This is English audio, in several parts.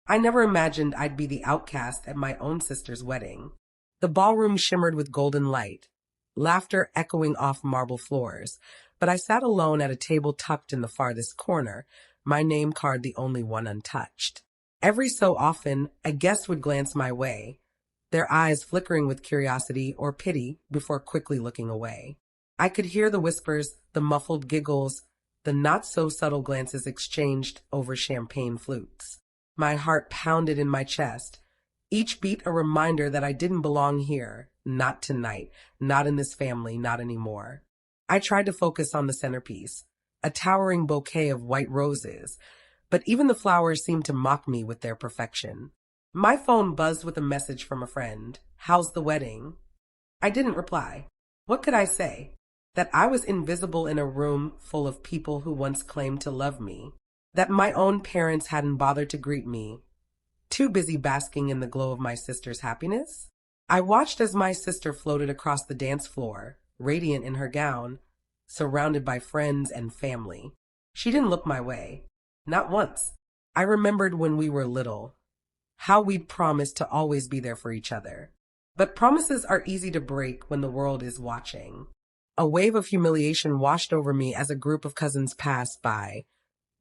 I never imagined I'd be the outcast at my own sister's wedding. The ballroom shimmered with golden light, laughter echoing off marble floors, but I sat alone at a table tucked in the farthest corner, my name card the only one untouched. Every so often, a guest would glance my way, their eyes flickering with curiosity or pity before quickly looking away. I could hear the whispers, the muffled giggles, the not-so-subtle glances exchanged over champagne flutes. My heart pounded in my chest, each beat a reminder that I didn't belong here, not tonight, not in this family, not anymore. I tried to focus on the centerpiece, a towering bouquet of white roses, but even the flowers seemed to mock me with their perfection. My phone buzzed with a message from a friend. "How's the wedding?" I didn't reply. What could I say? That I was invisible in a room full of people who once claimed to love me. That my own parents hadn't bothered to greet me, too busy basking in the glow of my sister's happiness. I watched as my sister floated across the dance floor, radiant in her gown, surrounded by friends and family. She didn't look my way. Not once. I remembered when we were little, how we'd promised to always be there for each other. But promises are easy to break when the world is watching. A wave of humiliation washed over me as a group of cousins passed by,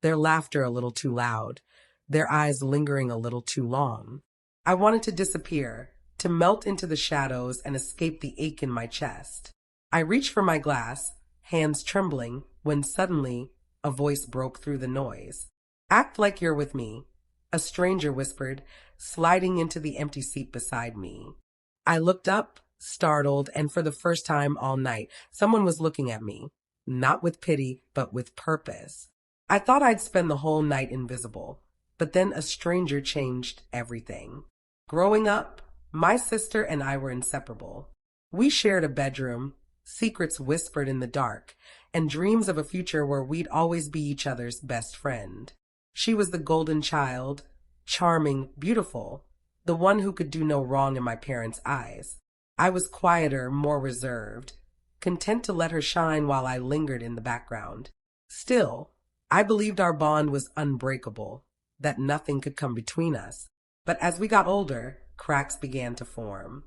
their laughter a little too loud, their eyes lingering a little too long. I wanted to disappear, to melt into the shadows and escape the ache in my chest. I reached for my glass, hands trembling, when suddenly a voice broke through the noise. "Act like you're with me," a stranger whispered, sliding into the empty seat beside me. I looked up, startled, and for the first time all night, someone was looking at me, not with pity, but with purpose. I thought I'd spend the whole night invisible, but then a stranger changed everything. Growing up, my sister and I were inseparable. We shared a bedroom, secrets whispered in the dark, and dreams of a future where we'd always be each other's best friend. She was the golden child, charming, beautiful, the one who could do no wrong in my parents' eyes. I was quieter, more reserved, content to let her shine while I lingered in the background. Still, I believed our bond was unbreakable, that nothing could come between us. But as we got older, cracks began to form.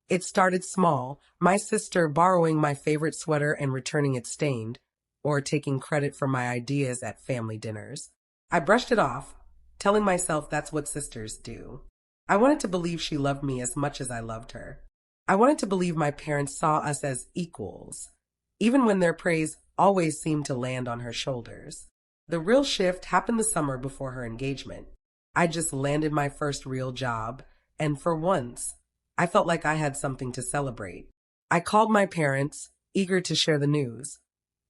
It started small, my sister borrowing my favorite sweater and returning it stained, or taking credit for my ideas at family dinners. I brushed it off, telling myself that's what sisters do. I wanted to believe she loved me as much as I loved her. I wanted to believe my parents saw us as equals, even when their praise always seemed to land on her shoulders. The real shift happened the summer before her engagement. I just landed my first real job, and for once, I felt like I had something to celebrate. I called my parents, eager to share the news,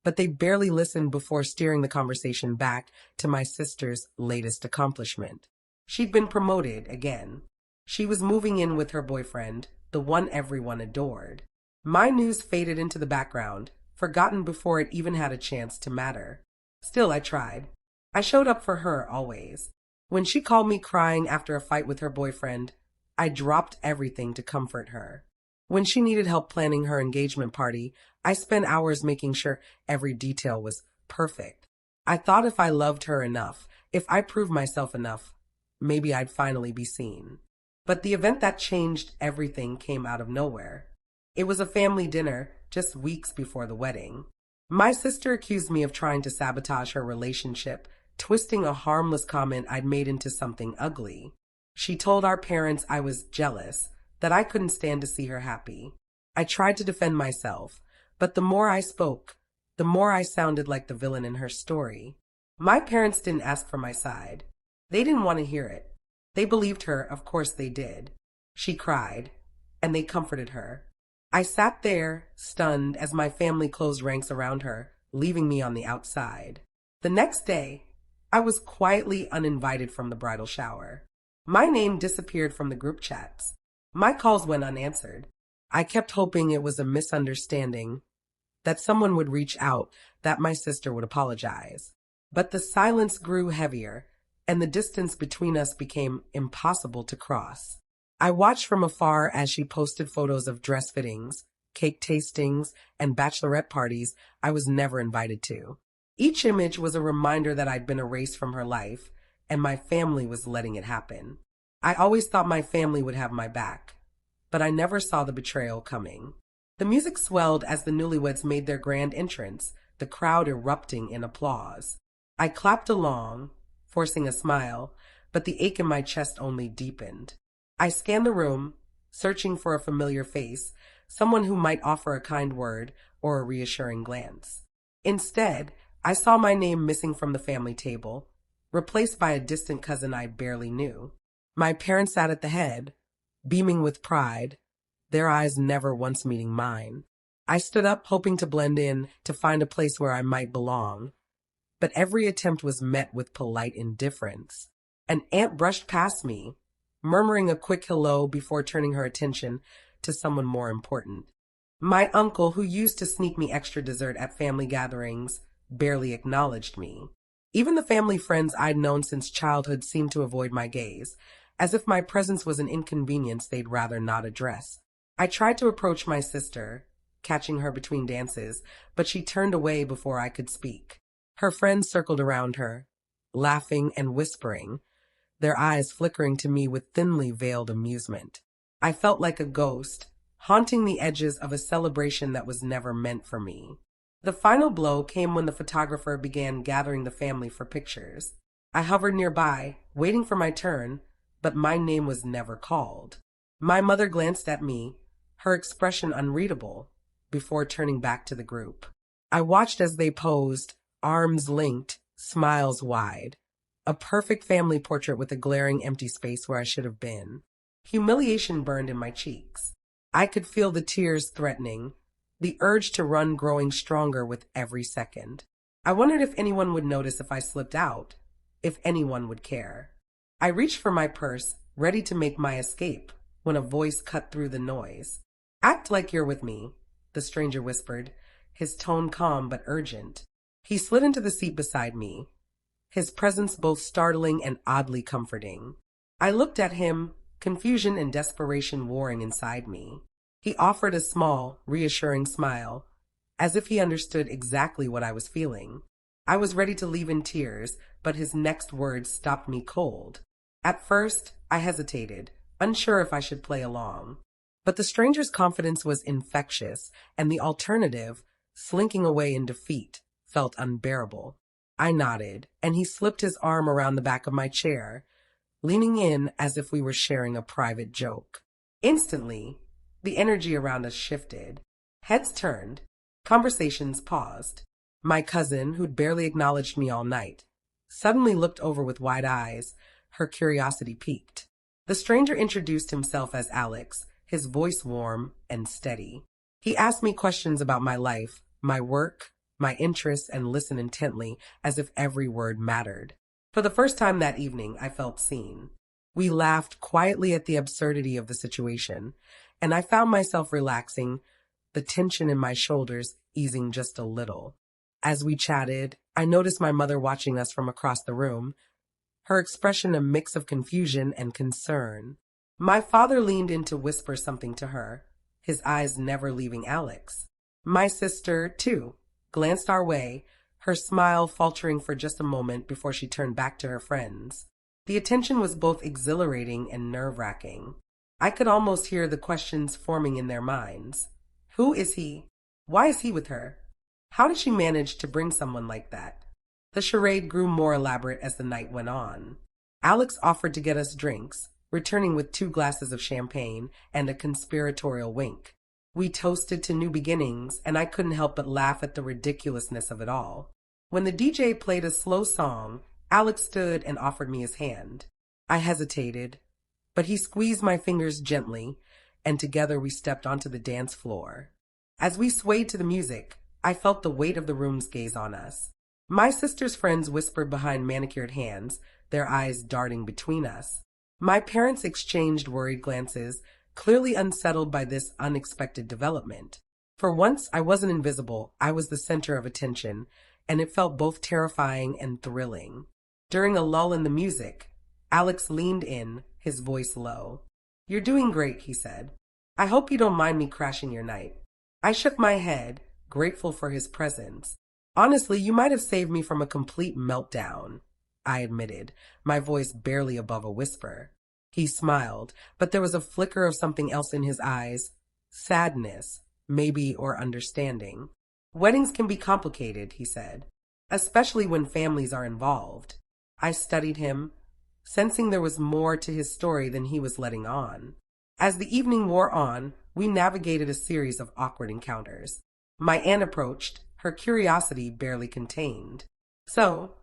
but they barely listened before steering the conversation back to my sister's latest accomplishment. She'd been promoted again. She was moving in with her boyfriend, the one everyone adored. My news faded into the background, forgotten before it even had a chance to matter. Still, I tried. I showed up for her always. When she called me crying after a fight with her boyfriend, I dropped everything to comfort her. When she needed help planning her engagement party, I spent hours making sure every detail was perfect. I thought if I loved her enough, if I proved myself enough, maybe I'd finally be seen. But the event that changed everything came out of nowhere. It was a family dinner just weeks before the wedding. My sister accused me of trying to sabotage her relationship, twisting a harmless comment I'd made into something ugly. She told our parents I was jealous, that I couldn't stand to see her happy. I tried to defend myself, but the more I spoke, the more I sounded like the villain in her story. My parents didn't ask for my side. They didn't want to hear it. They believed her, of course they did. She cried, and they comforted her. I sat there, stunned, as my family closed ranks around her, leaving me on the outside. The next day, I was quietly uninvited from the bridal shower. My name disappeared from the group chats. My calls went unanswered. I kept hoping it was a misunderstanding, that someone would reach out, that my sister would apologize. But the silence grew heavier, and the distance between us became impossible to cross. I watched from afar as she posted photos of dress fittings, cake tastings, and bachelorette parties I was never invited to. Each image was a reminder that I'd been erased from her life, and my family was letting it happen. I always thought my family would have my back, but I never saw the betrayal coming. The music swelled as the newlyweds made their grand entrance, the crowd erupting in applause. I clapped along, forcing a smile, but the ache in my chest only deepened. I scanned the room, searching for a familiar face, someone who might offer a kind word or a reassuring glance. Instead, I saw my name missing from the family table, replaced by a distant cousin I barely knew. My parents sat at the head, beaming with pride, their eyes never once meeting mine. I stood up, hoping to blend in, to find a place where I might belong. But every attempt was met with polite indifference. An aunt brushed past me, murmuring a quick hello before turning her attention to someone more important. My uncle, who used to sneak me extra dessert at family gatherings, barely acknowledged me. Even the family friends I'd known since childhood seemed to avoid my gaze, as if my presence was an inconvenience they'd rather not address. I tried to approach my sister, catching her between dances, but she turned away before I could speak. Her friends circled around her, laughing and whispering, their eyes flickering to me with thinly veiled amusement. I felt like a ghost, haunting the edges of a celebration that was never meant for me. The final blow came when the photographer began gathering the family for pictures. I hovered nearby, waiting for my turn, but my name was never called. My mother glanced at me, her expression unreadable, before turning back to the group. I watched as they posed, arms linked, smiles wide. A perfect family portrait with a glaring empty space where I should have been. Humiliation burned in my cheeks. I could feel the tears threatening, the urge to run growing stronger with every second. I wondered if anyone would notice if I slipped out, if anyone would care. I reached for my purse, ready to make my escape, when a voice cut through the noise. "Act like you're with me," the stranger whispered, his tone calm but urgent. He slid into the seat beside me, his presence both startling and oddly comforting. I looked at him, confusion and desperation warring inside me. He offered a small, reassuring smile, as if he understood exactly what I was feeling. I was ready to leave in tears, but his next words stopped me cold. At first, I hesitated, unsure if I should play along. But the stranger's confidence was infectious, and the alternative, slinking away in defeat, felt unbearable. I nodded, and he slipped his arm around the back of my chair, leaning in as if we were sharing a private joke. Instantly, the energy around us shifted. Heads turned, conversations paused. My cousin, who'd barely acknowledged me all night, suddenly looked over with wide eyes, her curiosity piqued. The stranger introduced himself as Alex, his voice warm and steady. He asked me questions about my life, my work, my interests, and listened intently, as if every word mattered. For the first time that evening, I felt seen. We laughed quietly at the absurdity of the situation, and I found myself relaxing, the tension in my shoulders easing just a little. As we chatted, I noticed my mother watching us from across the room, her expression a mix of confusion and concern. My father leaned in to whisper something to her, his eyes never leaving Alex. My sister, too, glanced our way, her smile faltering for just a moment before she turned back to her friends. The attention was both exhilarating and nerve-wracking. I could almost hear the questions forming in their minds. Who is he? Why is he with her? How did she manage to bring someone like that? The charade grew more elaborate as the night went on. Alex offered to get us drinks, returning with 2 glasses of champagne and a conspiratorial wink. We toasted to new beginnings, and I couldn't help but laugh at the ridiculousness of it all. When the DJ played a slow song, Alex stood and offered me his hand. I hesitated, but he squeezed my fingers gently, and together we stepped onto the dance floor. As we swayed to the music, I felt the weight of the room's gaze on us. My sister's friends whispered behind manicured hands, their eyes darting between us. My parents exchanged worried glances, clearly unsettled by this unexpected development. For once, I wasn't invisible, I was the center of attention, and it felt both terrifying and thrilling. During a lull in the music, Alex leaned in, his voice low. "You're doing great," he said. "I hope you don't mind me crashing your night." I shook my head, grateful for his presence. "Honestly, you might have saved me from a complete meltdown." I admitted, my voice barely above a whisper. He smiled, but there was a flicker of something else in his eyes. Sadness, maybe, or understanding. Weddings can be complicated, he said, especially when families are involved. I studied him, sensing there was more to his story than he was letting on. As the evening wore on, we navigated a series of awkward encounters. My aunt approached, her curiosity barely contained. "So,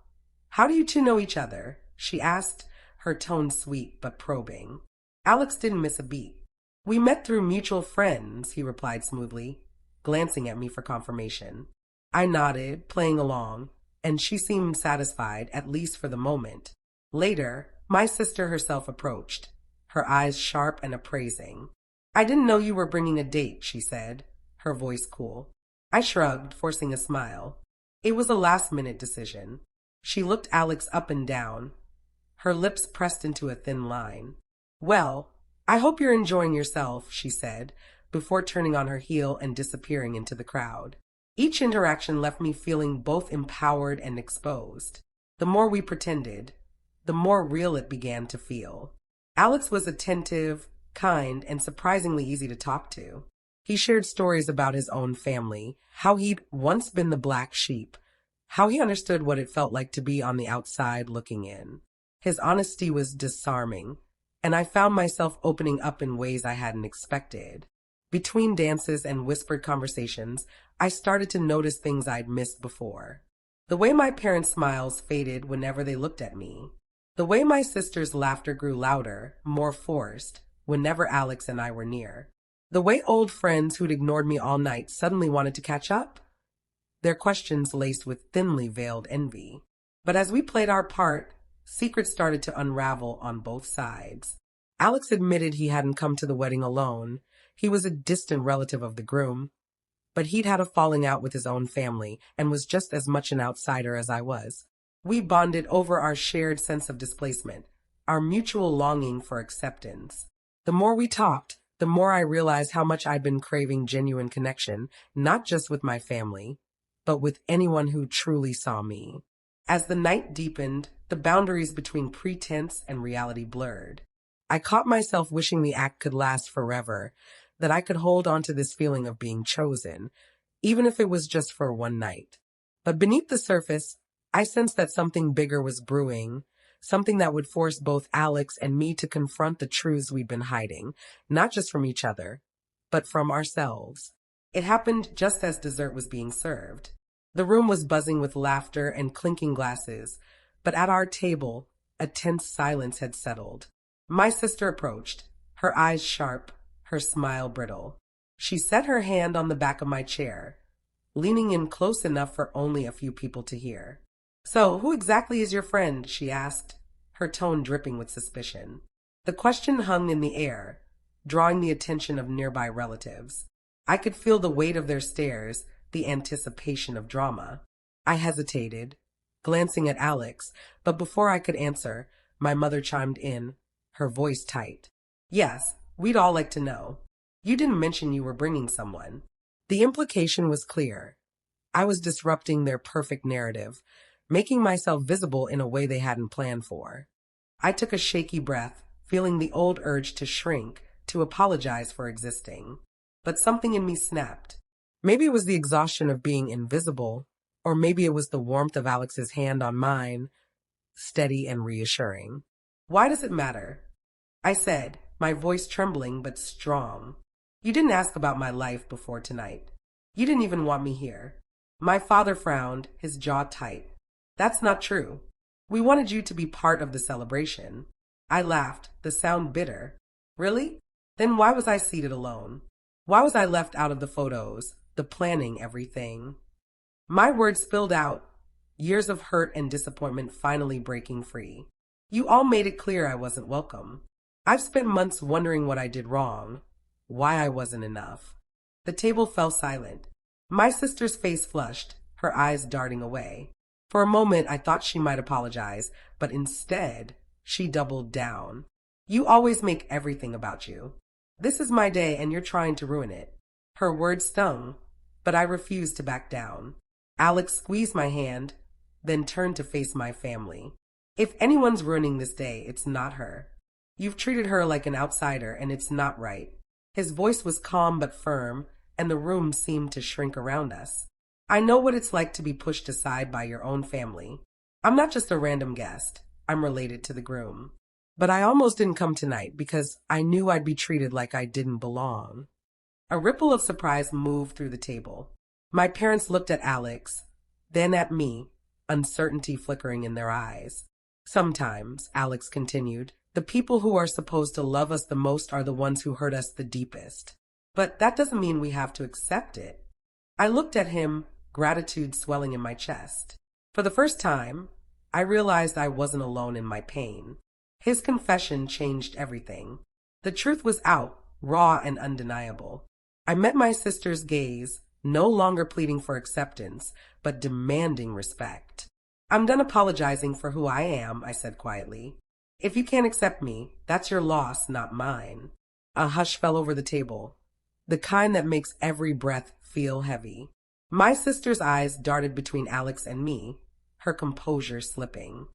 how do you two know each other?" she asked, her tone sweet but probing. Alex didn't miss a beat. "We met through mutual friends," he replied smoothly, glancing at me for confirmation. I nodded, playing along, and she seemed satisfied, at least for the moment. Later, my sister herself approached, her eyes sharp and appraising. "I didn't know you were bringing a date," she said, her voice cool. I shrugged, forcing a smile. It was a last-minute decision. She looked Alex up and down, her lips pressed into a thin line. "Well, I hope you're enjoying yourself," she said, before turning on her heel and disappearing into the crowd. Each interaction left me feeling both empowered and exposed. The more we pretended, the more real it began to feel. Alex was attentive, kind, and surprisingly easy to talk to. He shared stories about his own family, how he'd once been the black sheep, how he understood what it felt like to be on the outside looking in. His honesty was disarming, and I found myself opening up in ways I hadn't expected. Between dances and whispered conversations, I started to notice things I'd missed before. The way my parents' smiles faded whenever they looked at me. The way my sister's laughter grew louder, more forced, whenever Alex and I were near. The way old friends who'd ignored me all night suddenly wanted to catch up. Their questions laced with thinly veiled envy. But as we played our part, secrets started to unravel on both sides. Alex admitted he hadn't come to the wedding alone. He was a distant relative of the groom, but he'd had a falling out with his own family and was just as much an outsider as I was. We bonded over our shared sense of displacement, our mutual longing for acceptance. The more we talked, the more I realized how much I'd been craving genuine connection, not just with my family, but with anyone who truly saw me. As the night deepened, the boundaries between pretense and reality blurred. I caught myself wishing the act could last forever, that I could hold on to this feeling of being chosen, even if it was just for one night. But beneath the surface, I sensed that something bigger was brewing, something that would force both Alex and me to confront the truths we'd been hiding, not just from each other, but from ourselves. It happened just as dessert was being served. The room was buzzing with laughter and clinking glasses, but at our table, a tense silence had settled. My sister approached, her eyes sharp, her smile brittle. She set her hand on the back of my chair, leaning in close enough for only a few people to hear. "So, who exactly is your friend?" she asked, her tone dripping with suspicion. The question hung in the air, drawing the attention of nearby relatives. I could feel the weight of their stares, the anticipation of drama. I hesitated, glancing at Alex, but before I could answer, my mother chimed in, her voice tight. "Yes, we'd all like to know. You didn't mention you were bringing someone." The implication was clear. I was disrupting their perfect narrative, making myself visible in a way they hadn't planned for. I took a shaky breath, feeling the old urge to shrink, to apologize for existing. But something in me snapped. Maybe it was the exhaustion of being invisible, or maybe it was the warmth of Alex's hand on mine, steady and reassuring. "Why does it matter?" I said, my voice trembling but strong. "You didn't ask about my life before tonight. You didn't even want me here." My father frowned, his jaw tight. "That's not true. We wanted you to be part of the celebration." I laughed, the sound bitter. "Really? Then why was I seated alone? Why was I left out of the photos, the planning, everything?" My words spilled out, years of hurt and disappointment finally breaking free. "You all made it clear I wasn't welcome. I've spent months wondering what I did wrong, why I wasn't enough." The table fell silent. My sister's face flushed, her eyes darting away. For a moment, I thought she might apologize, but instead, she doubled down. "You always make everything about you. This is my day and you're trying to ruin it." Her words stung, but I refused to back down. Alex squeezed my hand, then turned to face my family. If anyone's ruining this day, it's not her. You've treated her like an outsider, and it's not right. His voice was calm but firm, and the room seemed to shrink around us. I know what it's like to be pushed aside by your own family. I'm not just a random guest. I'm related to the groom. But I almost didn't come tonight because I knew I'd be treated like I didn't belong. A ripple of surprise moved through the table. My parents looked at Alex, then at me, uncertainty flickering in their eyes. Sometimes, Alex continued, the people who are supposed to love us the most are the ones who hurt us the deepest. But that doesn't mean we have to accept it. I looked at him, gratitude swelling in my chest. For the first time, I realized I wasn't alone in my pain. His confession changed everything. The truth was out, raw and undeniable. I met my sister's gaze, no longer pleading for acceptance, but demanding respect. I'm done apologizing for who I am, I said quietly. If you can't accept me, that's your loss, not mine. A hush fell over the table, the kind that makes every breath feel heavy. My sister's eyes darted between Alex and me, her composure slipping.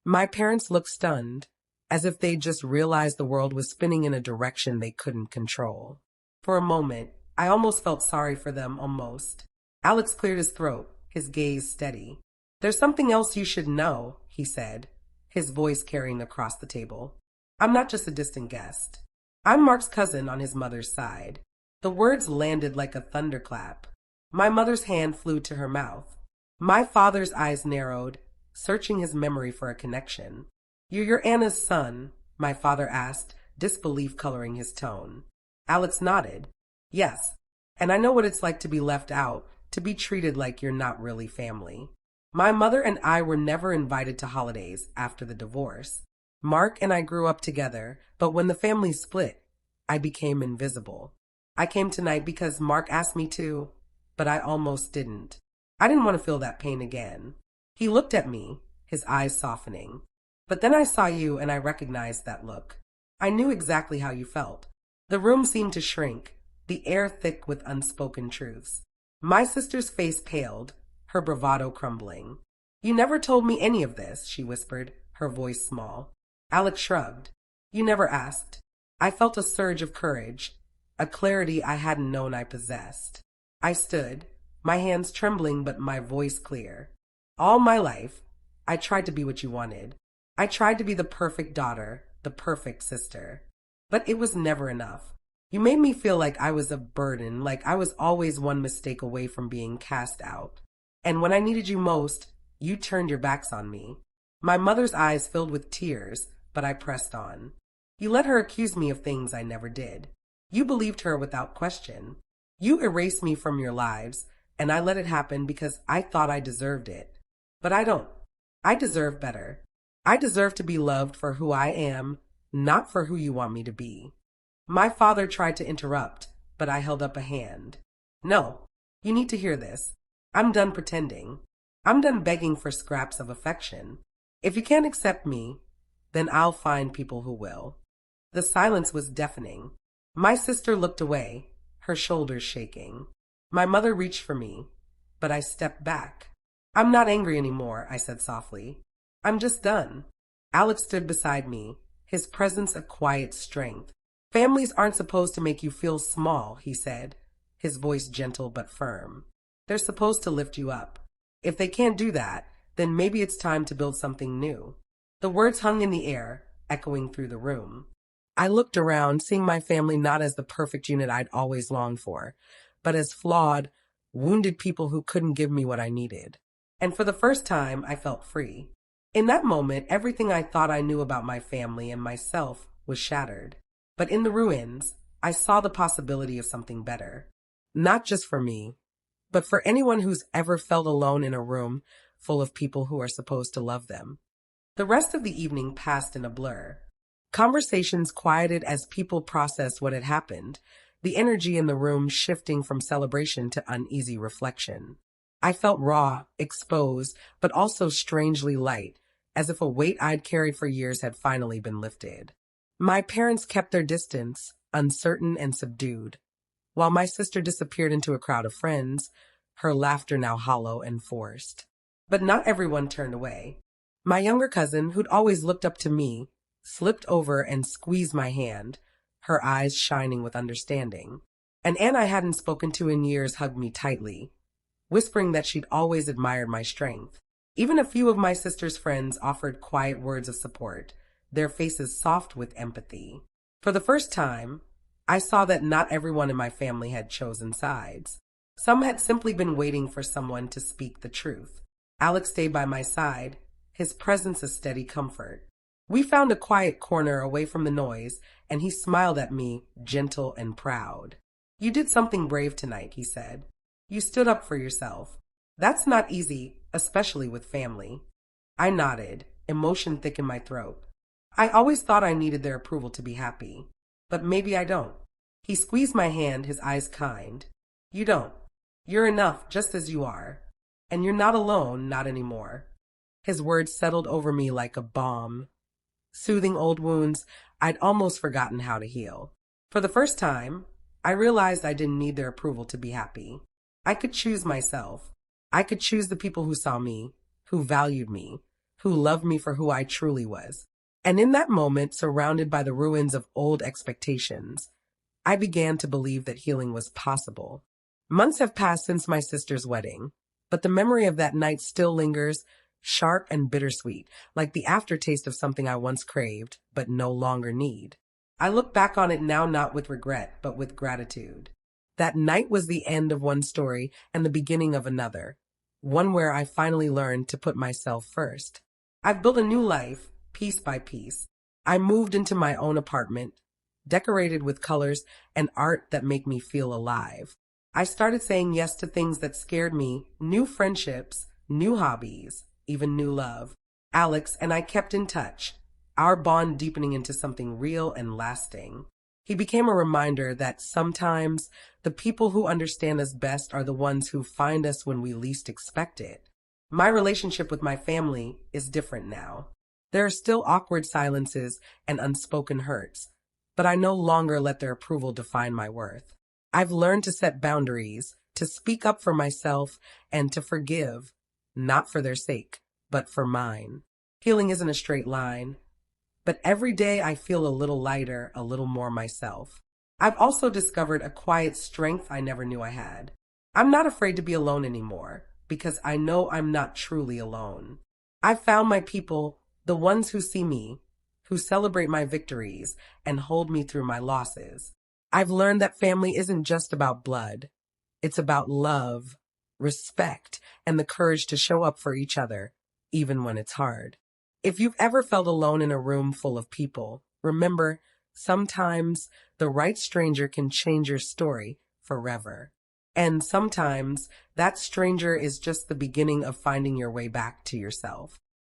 My parents looked stunned, as if they'd just realized the world was spinning in a direction they couldn't control. For a moment, I almost felt sorry for them, almost. Alex cleared his throat, his gaze steady. There's something else you should know, he said, his voice carrying across the table. I'm not just a distant guest. I'm Mark's cousin on his mother's side. The words landed like a thunderclap. My mother's hand flew to her mouth. My father's eyes narrowed, searching his memory for a connection. You're Anna's son, my father asked, disbelief coloring his tone. Alex nodded. Yes, and I know what it's like to be left out, to be treated like you're not really family. My mother and I were never invited to holidays after the divorce. Mark and I grew up together, but when the family split, I became invisible. I came tonight because Mark asked me to, but I almost didn't. I didn't want to feel that pain again. He looked at me, his eyes softening. But then I saw you and I recognized that look. I knew exactly how you felt. The room seemed to shrink, the air thick with unspoken truths. My sister's face paled, her bravado crumbling. You never told me any of this, she whispered, her voice small. Alex shrugged. You never asked. I felt a surge of courage, a clarity I hadn't known I possessed. I stood, my hands trembling but my voice clear. All my life, I tried to be what you wanted. I tried to be the perfect daughter, the perfect sister. But it was never enough. You made me feel like I was a burden, like I was always one mistake away from being cast out. And when I needed you most, you turned your backs on me. My mother's eyes filled with tears, but I pressed on. You let her accuse me of things I never did. You believed her without question. You erased me from your lives, and I let it happen because I thought I deserved it. But I don't. I deserve better. I deserve to be loved for who I am, not for who you want me to be. My father tried to interrupt, but I held up a hand. No, you need to hear this. I'm done pretending. I'm done begging for scraps of affection. If you can't accept me, then I'll find people who will. The silence was deafening. My sister looked away, her shoulders shaking. My mother reached for me, but I stepped back. I'm not angry anymore, I said softly. I'm just done. Alex stood beside me, his presence a quiet strength. Families aren't supposed to make you feel small, he said, his voice gentle but firm. They're supposed to lift you up. If they can't do that, then maybe it's time to build something new. The words hung in the air, echoing through the room. I looked around, seeing my family not as the perfect unit I'd always longed for, but as flawed, wounded people who couldn't give me what I needed. And for the first time, I felt free. In that moment, everything I thought I knew about my family and myself was shattered. But in the ruins, I saw the possibility of something better. Not just for me, but for anyone who's ever felt alone in a room full of people who are supposed to love them. The rest of the evening passed in a blur. Conversations quieted as people processed what had happened, the energy in the room shifting from celebration to uneasy reflection. I felt raw, exposed, but also strangely light, as if a weight I'd carried for years had finally been lifted. My parents kept their distance, uncertain and subdued, while my sister disappeared into a crowd of friends, her laughter now hollow and forced. But not everyone turned away. My younger cousin, who'd always looked up to me, slipped over and squeezed my hand, her eyes shining with understanding. An aunt I hadn't spoken to in years hugged me tightly, whispering that she'd always admired my strength. Even a few of my sister's friends offered quiet words of support, their faces soft with empathy. For the first time, I saw that not everyone in my family had chosen sides. Some had simply been waiting for someone to speak the truth. Alex stayed by my side, his presence a steady comfort. We found a quiet corner away from the noise, and he smiled at me, gentle and proud. "You did something brave tonight," he said. "You stood up for yourself. That's not easy, especially with family." I nodded, emotion thick in my throat. I always thought I needed their approval to be happy. But maybe I don't. He squeezed my hand, his eyes kind. "You don't. You're enough just as you are. And you're not alone, not anymore." His words settled over me like a balm, soothing old wounds I'd almost forgotten how to heal. For the first time, I realized I didn't need their approval to be happy. I could choose myself. I could choose the people who saw me, who valued me, who loved me for who I truly was. And in that moment, surrounded by the ruins of old expectations, I began to believe that healing was possible. Months have passed since my sister's wedding, but the memory of that night still lingers, sharp and bittersweet, like the aftertaste of something I once craved, but no longer need. I look back on it now not with regret, but with gratitude. That night was the end of one story and the beginning of another, one where I finally learned to put myself first. I've built a new life, piece by piece. I moved into my own apartment, decorated with colors and art that make me feel alive. I started saying yes to things that scared me, new friendships, new hobbies, even new love. Alex and I kept in touch, our bond deepening into something real and lasting. He became a reminder that sometimes the people who understand us best are the ones who find us when we least expect it. My relationship with my family is different now. There are still awkward silences and unspoken hurts, but I no longer let their approval define my worth. I've learned to set boundaries, to speak up for myself, and to forgive, not for their sake, but for mine. Healing isn't a straight line, but every day I feel a little lighter, a little more myself. I've also discovered a quiet strength I never knew I had. I'm not afraid to be alone anymore, because I know I'm not truly alone. I've found my people, the ones who see me, who celebrate my victories and hold me through my losses. I've learned that family isn't just about blood. It's about love, respect, and the courage to show up for each other, even when it's hard. If you've ever felt alone in a room full of people, remember, sometimes the right stranger can change your story forever. And sometimes that stranger is just the beginning of finding your way back to yourself.